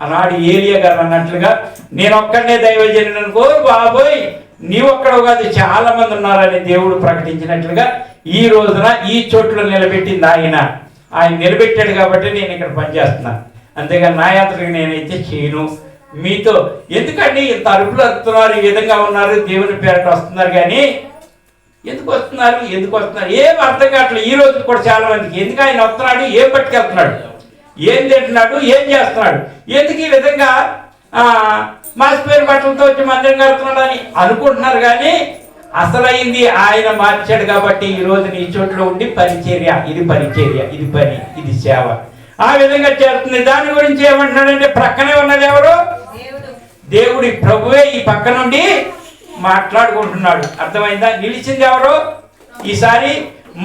అన్నాడు ఏలియా గారు అన్నట్లుగా. నేను ఒక్కడనే దైవజనుడు అనుకో బాబోయ్, నీవు ఒక్కడో కాదు చాలా మంది ఉన్నారని దేవుడు ప్రకటించినట్లుగా ఈ రోజున ఈ చోట్ల నిలబెట్టింది ఆయన నిలబెట్టాడు కాబట్టి నేను ఇక్కడ పనిచేస్తున్నాను. అంతేగాని నా యాత్రకి నేనైతే చేయను. మీతో ఎందుకండి ఇంత అరుపులు వస్తున్నారు, ఈ విధంగా ఉన్నారు, దేవుని పేరట వస్తున్నారు, కానీ ఎందుకు వస్తున్నారు ఏం అర్థం కావట్లేదు. ఈ రోజు కూడా చాలా మందికి ఎందుకు ఆయన వస్తున్నాడు, ఏం పట్టుకెళ్తున్నాడు, ఏం తింటున్నాడు, ఏం చేస్తున్నాడు, ఎందుకు ఈ విధంగా మాసిపోయిన బట్టలతో వచ్చి మందిరం కడుతున్నాడు అని అనుకుంటున్నారు. కానీ అసలైంది ఆయన మార్చాడు. కాబట్టి ఈ రోజు నీ చోట్లో ఉండి పరిచర్య, ఇది పని, ఇది సేవ ఆ విధంగా చేస్తుంది. దాని గురించి ఏమంటున్నాడంటే ప్రక్కనే ఉన్నది ఎవరు? దేవుడి ప్రభువే ఈ పక్క నుండి మాట్లాడుకుంటున్నాడు. అర్థమైందా? నిలిచింది ఎవరు? ఈసారి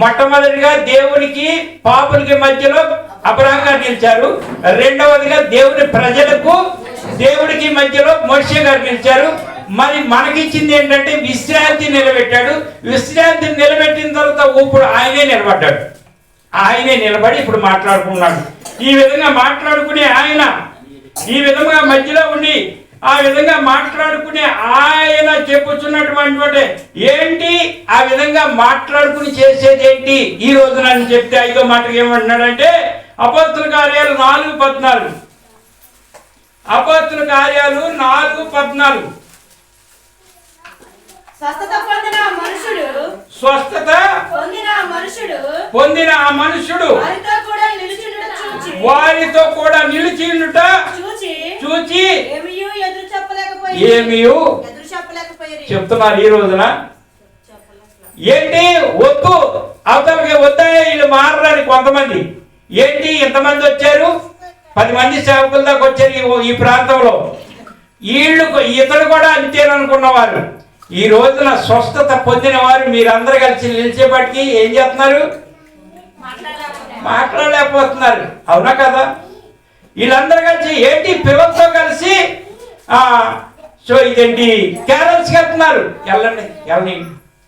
మొట్టమొదటిగా దేవునికి పాపులకి మధ్యలో అబ్రహాం గారు నిలిచారు. రెండవదిగా దేవుని ప్రజలకు దేవుడికి మధ్యలో మోషే గారు నిలిచారు. మరి మనకిచ్చింది ఏంటంటే విశ్రాంతి నిలబెట్టాడు. విశ్రాంతిని నిలబెట్టిన తర్వాత ఇప్పుడు ఆయనే నిలబడ్డాడు. ఆయనే నిలబడి ఇప్పుడు మాట్లాడుకున్నాడు. ఈ విధంగా మాట్లాడుకునే ఆయన ఈ విధంగా మధ్యలో ఉండి ఆ విధంగా మాట్లాడుకునే ఆయన చెప్పుచున్నటువంటి ఏంటి, ఆ విధంగా మాట్లాడుకుని చేసేది ఏంటి ఈ రోజు నన్ను చెప్తే 5వ మాటకి ఏమంటున్నాడంటే అపోస్తుల కార్యాలు 4:14. అపోస్తుల కార్యాలు 4:14. స్వస్థత పొందిన ఆ మనుషుడు వారితో కూడా నిలిచిండుట చూచి ఏమీ చెప్తున్నారు. ఈ రోజున ఏంటి వద్దు, అవతలకి వద్దానే వీళ్ళు మారడానికి కొంతమంది. ఏంటి ఇంతమంది వచ్చారు, 10 మంది సేవకుల దాకా వచ్చారు ఈ ప్రాంతంలో. ఇతడు కూడా అంతేననుకున్నవారు. ఈ రోజున స్వస్థత పొందిన వారు మీరందరూ కలిసి నిలిచేపటికి ఏం చేస్తున్నారు? మాట్లాడలేకపోతున్నారు. అవునా కదా? వీళ్ళందరూ కలిసి ఏంటి పిల్లలతో కలిసి ఇదేంటి క్యారల్స్కి వెళ్తున్నారు. వెళ్ళండి.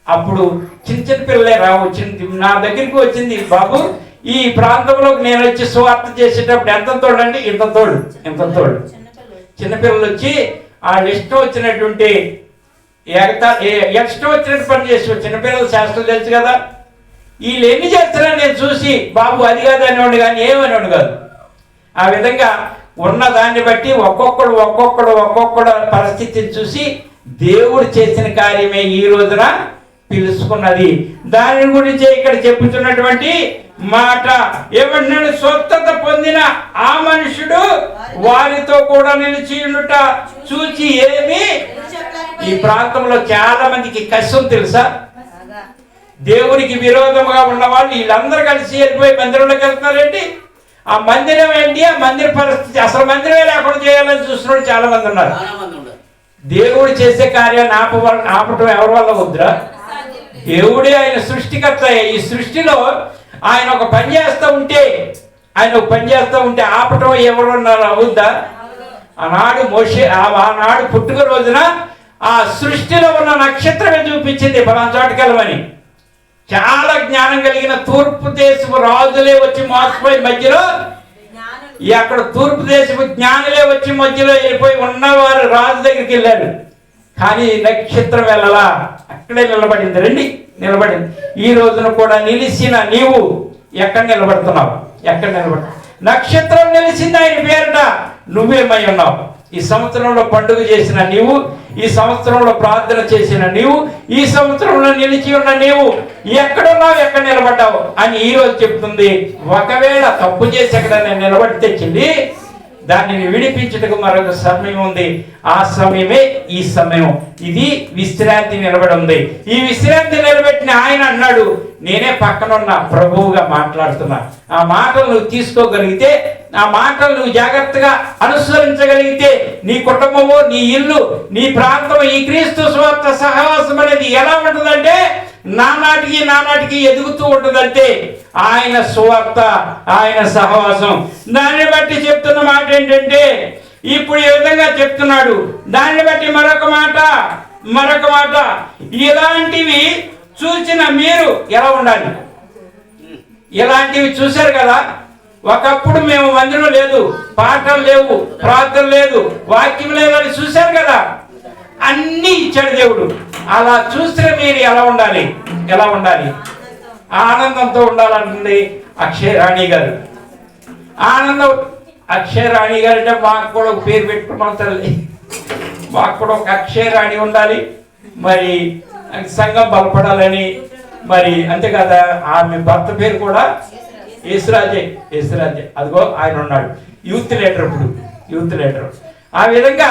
అప్పుడు చిన్న పిల్లలే వచ్చింది నా దగ్గరికి వచ్చింది, బాబు ఈ ప్రాంతంలోకి నేను వచ్చి సువార్త చేసేటప్పుడు ఎంత తోడండి, ఇంత తోడు చిన్నపిల్లలు వచ్చి వాళ్ళు ఇష్టం వచ్చినటువంటి పని చేసి చిన్నపిల్లల శాస్త్రం తెలుసు కదా, వీళ్ళు ఎన్ని చేస్తారో నేను చూసి బాబు అది కాదు అనేవాడు కానీ ఏమనేవాడు కాదు. ఆ విధంగా ఉన్న దాన్ని బట్టి ఒక్కొక్కడు పరిస్థితిని చూసి దేవుడు చేసిన కార్యమే ఈ రోజున పిలుచుకున్నది. దాని గురించి ఇక్కడ చెప్పుతున్నటువంటి మాట ఏమంటున్నాడు? స్వస్థత పొందిన ఆ మనుషుడు వారితో కూడా నిలిచి ఉండుట చూచి ఏమి. ఈ ప్రాంతంలో చాలా మందికి కష్టం తెలుసా? దేవునికి విరోధముగా ఉన్న వాళ్ళు వీళ్ళందరూ కలిసి వెళ్ళిపోయి మందిరంలోకి వెళ్తున్నారేంటి? ఆ మందిరం ఏంటి? ఆ మందిర పరిస్థితి అసలు మందిరమే లేకుండా చేయాలని చూస్తున్నాడు చాలా మంది ఉన్నారు. దేవుడు చేసే కార్యాన్ని ఆపటం ఎవరి వల్ల వద్దురా? దేవుడే ఆయన సృష్టికర్త. ఈ సృష్టిలో ఆయన ఒక పని చేస్తూ ఉంటే ఆపటం ఎవరున్నారు? అవుద్దా? ఆనాడు పుట్టుక రోజున ఆ సృష్టిలో ఉన్న నక్షత్రమే చూపించింది ఫలానా చోటుకెళ్ళమని. చాలా జ్ఞానం కలిగిన తూర్పు దేశపు రాజులే వచ్చి మోసపోయి మధ్యలో అక్కడ తూర్పు దేశపు జ్ఞానులే వచ్చి మధ్యలో వెళ్ళిపోయి ఉన్నవారు రాజు దగ్గరికి వెళ్ళారు. కానీ నక్షత్రం వెళ్ళలా, అక్కడే నిలబడింది. నిలబడింది. ఈ రోజున కూడా నిలిచిన నీవు ఎక్కడ నిలబడుతున్నావు? నక్షత్రం నిలిచింది ఆయన పేరిట. నువ్వేమై ఉన్నావు? ఈ సంవత్సరంలో పండుగ చేసిన నీవు, ఈ సంవత్సరంలో ప్రార్థన చేసిన నీవు, ఈ సంవత్సరంలో నిలిచి ఉన్న నీవు ఎక్కడున్నావు, ఎక్కడ నిలబడ్డావు అని ఈ రోజు చెప్తుంది. ఒకవేళ తప్పు చేసి ఎక్కడ నేను నిలబడితే చెల్లి, దానిని విడిపించుటకు మరొక సమయం ఉంది. ఆ సమయమే ఈ సమయం. ఇది విశ్రాంతి నిలబడి ఉంది. ఈ విశ్రాంతి నిలబెట్టిన ఆయన అన్నాడు, నేనే పక్కనున్న ప్రభువుగా మాట్లాడుతున్నా. ఆ మాటలు నువ్వు తీసుకోగలిగితే, ఆ మాటలు నువ్వు జాగ్రత్తగా అనుసరించగలిగితే, నీ కుటుంబము, నీ ఇల్లు, నీ ప్రాంతం ఈ క్రీస్తు సువార్త సహవాసం అనేది ఎలా ఉంటుందంటే నానాటికి ఎదుగుతూ ఉంటుందంటే ఆయన సువార్త, ఆయన సహవాసం. దాన్ని బట్టి చెప్తున్న మాట ఏంటంటే ఇప్పుడు ఈ విధంగా చెప్తున్నాడు. దాన్ని బట్టి మరొక మాట ఇలాంటివి చూసిన మీరు ఎలా ఉండాలి? ఇలాంటివి చూశారు కదా. ఒకప్పుడు మేము మందిరం లేదు, పాటలు లేవు, ప్రార్థన లేదు, వాక్యం లేదు అని చూశారు కదా. అన్నీ ఇచ్చాడు దేవుడు. అలా చూస్తే మీరు ఎలా ఉండాలి? ఆనందంతో ఉండాలంటుంది అక్షయ రాణి గారు. అక్షయ రాణి గారు అంటే మాకు కూడా ఒక పేరు పెట్టుకున్నాం తల్లి. మాకు కూడా ఒక అక్షయ రాణి ఉండాలి. మరి సంఘం బలపడాలని, మరి అంతే కదా. ఆమె భర్త పేరు కూడా యేసురాజే అదిగో ఆయన ఉన్నాడు, యూత్ లీడర్. ఇప్పుడు యూత్ లీడర్. ఆ విధంగా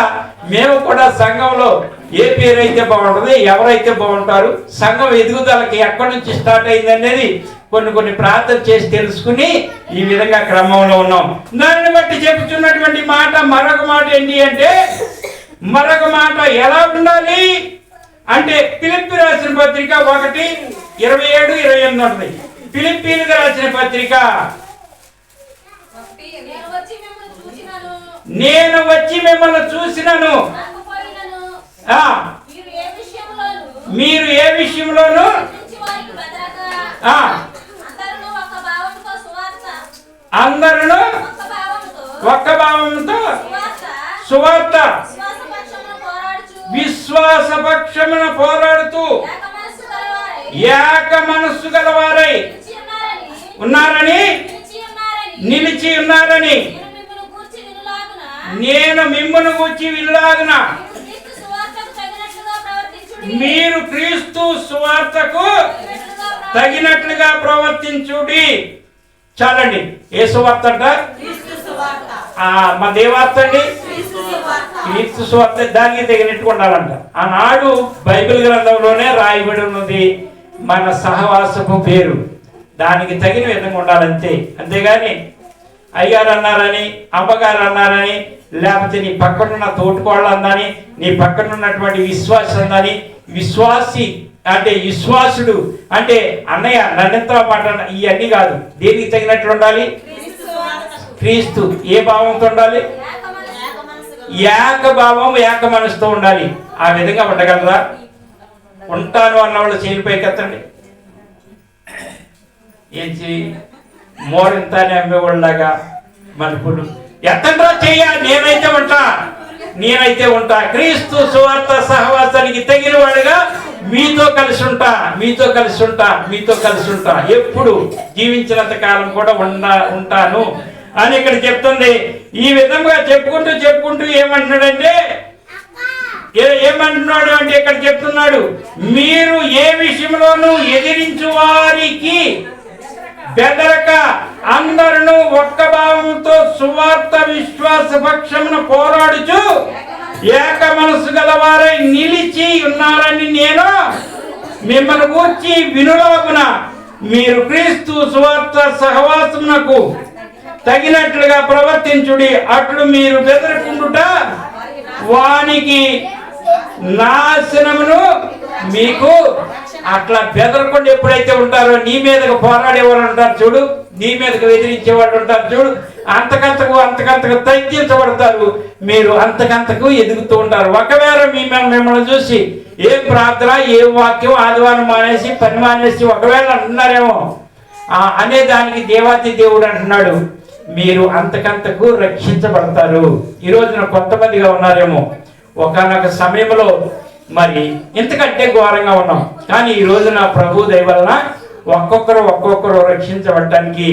మేము కూడా సంఘంలో ఏ పేరైతే బాగుంటుంది, ఎవరైతే బాగుంటారు, సంఘం ఎదుగుదలకి ఎక్కడి నుంచి స్టార్ట్ అయింది అనేది కొన్ని ప్రార్థన చేసి తెలుసుకుని ఈ విధంగా క్రమంలో ఉన్నాం. దాన్ని బట్టి చెబుతున్నటువంటి మాట, మరొక మాట ఏంటి అంటే, మరొక మాట ఎలా ఉండాలి అంటే ఫిలిప్పీ రాసిన పత్రిక 1:27-28 ఉంటుంది. ఫిలిప్పీలకు రాసిన పత్రిక, నేను వచ్చి మిమ్మల్ని చూసినను, మీరు ఏ విషయంలోనూ అందరూ ఒక్క భావంతో సువార్త విశ్వాసపక్షమున పోరాడుతూ ఏక మనస్సు గలవారై ఉన్నారని, నిలిచి ఉన్నారని, నేను మిమ్మును గూర్చి వినులాగున మీరు క్రీస్తు సువార్తకు తగినట్లుగా ప్రవర్తించుడి. చాలండి. ఏ సువార్త అంట? మా దేవార్త అండి, క్రీస్తు సువార్త. దానికి తగినట్టుగా ఉండాలంట. ఆనాడు బైబిల్ గ్రంథంలోనే రాయబడి ఉన్నది మన సహవాసపు పేరు, దానికి తగిన విధంగా ఉండాలంతే. అంతేగాని అయ్యగారు అన్నారని, అమ్మగారు అన్నారని, లేకపోతే నీ పక్కనున్న తోటికోళ్ళు అందని, నీ పక్కనున్నటువంటి విశ్వాసి అందని, విశ్వాసి అంటే విశ్వాసుడు అంటే అన్నయ్య నన్నెంత మాట, ఇవన్నీ కాదు. దేనికి తగినట్లు ఉండాలి? క్రీస్తు. ఏ భావంతో ఉండాలి? ఏక భావం, ఏక మనసుతో ఉండాలి. ఆ విధంగా ఉండగలరా? ఉంటాను అన్నవాళ్ళు చేయిపోయి కత్తండి. ఏంచి మోరింతానే అమ్మేవాళ్ళలాగా మనుషులు ఎత్తండ్రా చెయ్య, నేనైతే ఉంటా క్రీస్తు సువార్త సహవాసానికి తగిన వాడుగా మీతో కలిసి ఉంటా ఎప్పుడు జీవించినంత కాలం కూడా ఉంటాను అని ఇక్కడ చెప్తుంది. ఈ విధంగా చెప్పుకుంటూ ఏమంటున్నాడు అంటే ఇక్కడ చెప్తున్నాడు, మీరు ఏ విషయంలోనూ ఎదిరించు వారికి బెదరక అందరూ ఒక్క భావంతో సువార్త విశ్వాస పక్షమున పోరాడుచు ఏక మనసు గలవారై నిలిచి ఉన్నారని నేను మిమ్మల్ని గూర్చి వినులాగున మీరు క్రీస్తు సువార్త సహవాసమునకు తగినట్లుగా ప్రవర్తించుడి. అట్లు మీరు బెదరకుండుట వానికి నాశనమును మీకు. అట్లా బెదరకుండా ఎప్పుడైతే ఉంటారో, నీ మీదకు పోరాడేవాళ్ళు ఉంటారు చూడు, నీ మీదకు ఎదిరించేవాళ్ళు ఉంటారు చూడు, అంతకంతకు తగ్గించబడతారు. మీరు అంతకంతకు ఎదుగుతూ ఉంటారు. ఒకవేళ మిమ్మల్ని చూసి ఏ ప్రార్థన, ఏ వాక్యం, ఆదివారం మానేసి పని మానేసి ఒకవేళ అంటున్నారేమో అనే దానికి దేవాతి దేవుడు అంటున్నాడు, మీరు అంతకంతకు రక్షించబడతారు. ఈ రోజున కొంతమందిగా ఉన్నారేమో, ఒకనొక సమయంలో మరి ఇంతకంటే ఘోరంగా ఉన్నాం. కానీ ఈ రోజున ప్రభు దయ వలన ఒక్కొక్కరు రక్షించబడటానికి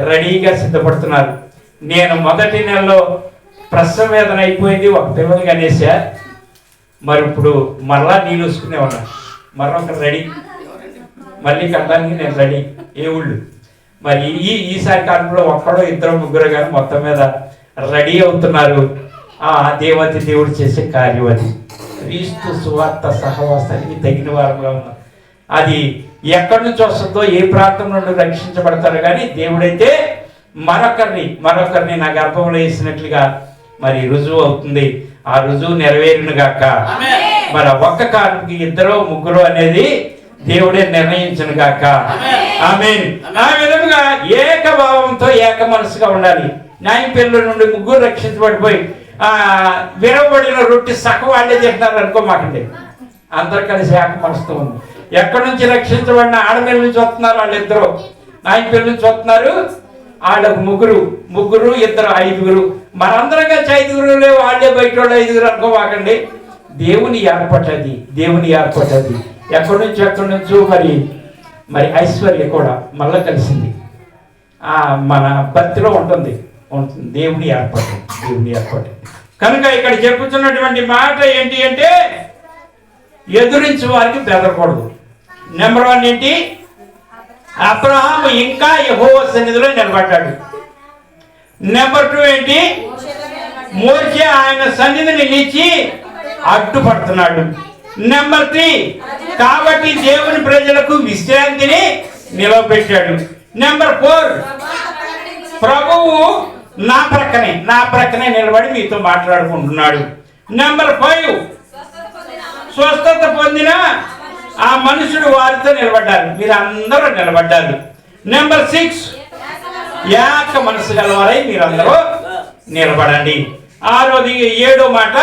రెడీగా సిద్ధపడుతున్నారు. నేను మొదటి నెలలో ప్రసవ వేదన అయిపోయింది, ఒక పిల్లలు అనేసా. మరి ఇప్పుడు మరలా నీళ్ళు వసుకునే ఉన్నా, మరొకరు రెడీ, మళ్ళీ కట్టడానికి నేను రెడీ. ఏ ఊళ్ళు మరి ఈసారి కాలంలో ఒక్కడో ఇద్దరు ముగ్గురు కానీ మొత్తం మీద రెడీ అవుతున్నారు. ఆ దేవతి దేవుడు చేసే కార్యం అది. క్రీస్తు సువార్త సహవాసానికి తగిన వారంగా ఉన్నారు. అది ఎక్కడి నుంచి వస్తుందో, ఏ ప్రాంతం నుండి రక్షించబడతారో కానీ దేవుడైతే మరొకరిని నా గర్భంలో వేసినట్లుగా మరి రుజువు అవుతుంది. ఆ రుజువు నెరవేరును గాక. మరి ఒక్క కారణంకి ఇద్దరు ముగ్గురు అనేది దేవుడే నిర్ణయించును గాక. ఆమేన్. ఆ విధంగా ఏకభావంతో ఏక మనసుగా ఉండాలి. న్యాయపిల్లల నుండి ముగ్గురు రక్షించబడిపోయి విరవబడిన రొట్టె సగం వాళ్ళే తింటున్నారు అనుకోమాకండి. అందరు కలిసి ఏక మనసుతో ఉంది. ఎక్కడి నుంచి రక్షించబడిన ఆడపిల్ల నుంచి వస్తున్నారు వాళ్ళిద్దరు, న్యాయపిల్లల నుంచి వస్తున్నారు వాళ్ళకు ముగ్గురు ఇద్దరు ఐదుగురు. మనందరం కలిసి ఐదుగురు లేవు, వాళ్ళే బయట వాళ్ళు ఐదుగురు అనుకోమాకండి. దేవుని ఏర్పడ్డది. ఎక్కడి నుంచో మరి ఐశ్వర్య కూడా మళ్ళా కలిసింది. మన భక్తిలో ఉంటుంది. దేవుని ఏర్పడ్డది. కనుక ఇక్కడ చెప్పుతున్నటువంటి మాట ఏంటి అంటే, ఎదురించే వారికి బెదరకూడదు. నెంబర్ 1 ఏంటి? అబ్రహాము ఇంకా యెహోవా సన్నిధిలో నిలబడ్డాడు. నెంబర్ 2 ఏంటి? మోషే ఆయన సన్నిధిని నిలిచి అడ్డుపడుతున్నాడు. నెంబర్ 3 కాబట్టి దేవుని ప్రజలకు విశ్రాంతిని నిలవబెట్టాడు. నెంబర్ 4 ప్రభువు నా ప్రక్కనే నిలబడి మీతో మాట్లాడుకుంటున్నాడు. నెంబర్ 5 స్వస్థత పొందిన ఆ మనుషుడు వారితో నిలబడ్డారు. మీరు అందరూ నిలబడ్డారు. నెంబర్ 6 ఏక మనసు గలవారై మీరందరూ నిలబడండి. 7వ మాట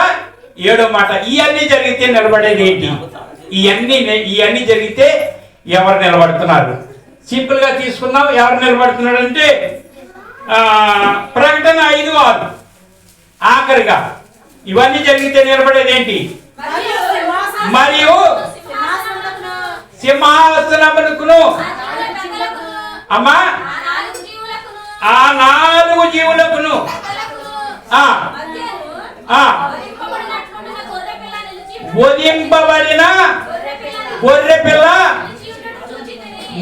ఇవన్నీ జరిగితే నిలబడేది ఏంటి? ఇవన్నీ జరిగితే ఎవరు నిలబడుతున్నారు? సింపుల్ గా తీసుకున్నాం. ఎవరు నిలబడుతున్నాడు అంటే ప్రకటన 5:6 ఆఖరిగా ఇవన్నీ జరిగితే నిలబడేది ఏంటి? మరియు సింహాసనములకును అమ్మా ఆ 4 జీవులకును వధింపబడిన గొర్రె పిల్ల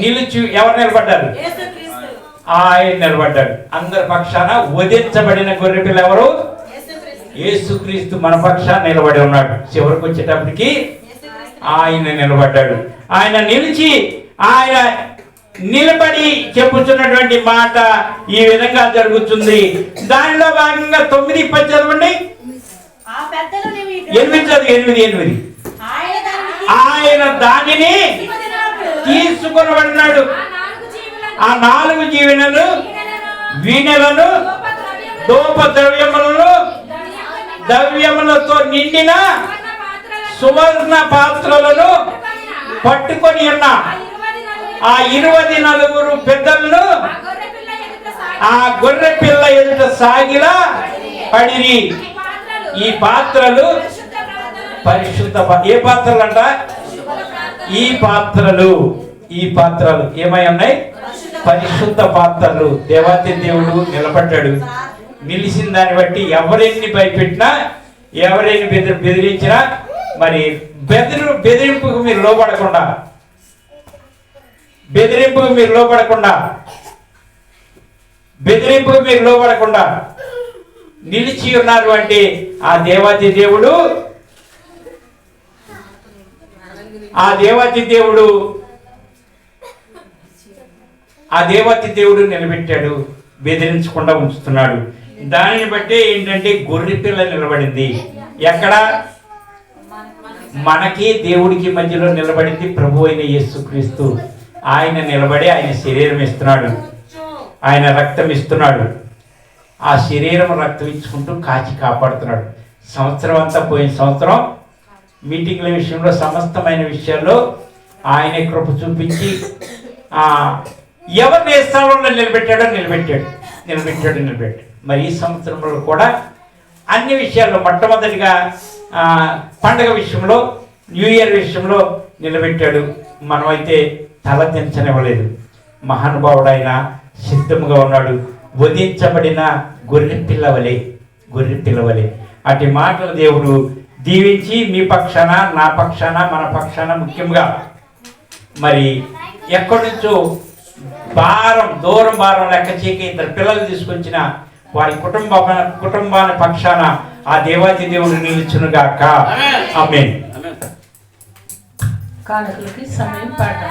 నిలుచు. ఎవరు నిలబడ్డారు? ఆయన నిలబడ్డాడు. అందరి పక్షాన వధించబడిన గొర్రె పిల్ల ఎవరు? యేసుక్రీస్తు మన పక్షాన నిలబడి ఉన్నాడు. చివరికి వచ్చేటప్పటికి ఆయన నిలబడ్డాడు. ఆయన నిలబడి చెప్పుతున్నటువంటి మాట ఈ విధంగా జరుగుతుంది. దానిలో భాగంగా 9:10 చదవండి. 8 ఆయన దానిని తీసుకొనబడినాడు. ఆ 4 జీవనలు వీణలను ధూప ద్రవ్యములతో నిండిన సువర్ణ పాత్రలను పట్టుకొని ఉన్న ఆ 24 పెద్దలను ఆ గొర్రె పిల్ల ఎదుట సాగిలా పడిరి. ఈ పాత్రలు పరిశుద్ధ. ఏ పాత్రలు అంట? ఈ పాత్రలు ఏమై ఉన్నాయి? పరిశుద్ధ పాత్రలు. దేవాది దేవుడు నిలబడ్డాడు. నిలిచిన దాన్ని బట్టి ఎవరెన్ని భయపెట్టినా, ఎవరెన్ని బెదిరించినా, మరి బెదిరింపుకు మీరు లోబడకుండా నిలిచి ఉన్నారు అంటే ఆ దేవాది దేవుడు నిలబెట్టాడు. బెదిరించకుండా ఉంచుతున్నాడు. దానిని బట్టి ఏంటంటే గొర్రె పిల్ల నిలబడింది. ఎక్కడ? మనకి దేవుడికి మధ్యలో నిలబడింది ప్రభు అయిన యేసుక్రీస్తు. ఆయన నిలబడి ఆయన శరీరం ఇస్తున్నాడు, ఆయన రక్తం ఇస్తున్నాడు. ఆ శరీరం రక్తం ఇచ్చుకుంటూ కాచి కాపాడుతున్నాడు. సంవత్సరం అంతా పోయిన సంవత్సరం మీటింగ్ల విషయంలో సమస్తమైన విషయాల్లో ఆయనే కృప చూపించి ఎవరిని ఏ స్థానంలో నిలబెట్టాడు. మరి ఈ సంవత్సరంలో కూడా అన్ని విషయాల్లో మొట్టమొదటిగా పండగ విషయంలో, న్యూ ఇయర్ విషయంలో నిలబెట్టాడు. మనమైతే తల దించనివ్వలేదు. మహానుభావుడైన సిద్ధముగా ఉన్నాడు. వధించబడిన గొర్రె పిల్లవలే. అటు మాటలు దేవుడు దీవించి మీ పక్షాన, నా పక్షాన, మన పక్షాన, ముఖ్యంగా మరి ఎక్కడి నుంచో దూరం భారం లెక్క చేయక 2 పిల్లలు తీసుకొచ్చిన వారి కుటుంబాన్ని పక్షాన ఆ దేవాది దేవుడు నిలుచునుగాక. ఆమేన్. కానుకలకి సమయం పాట.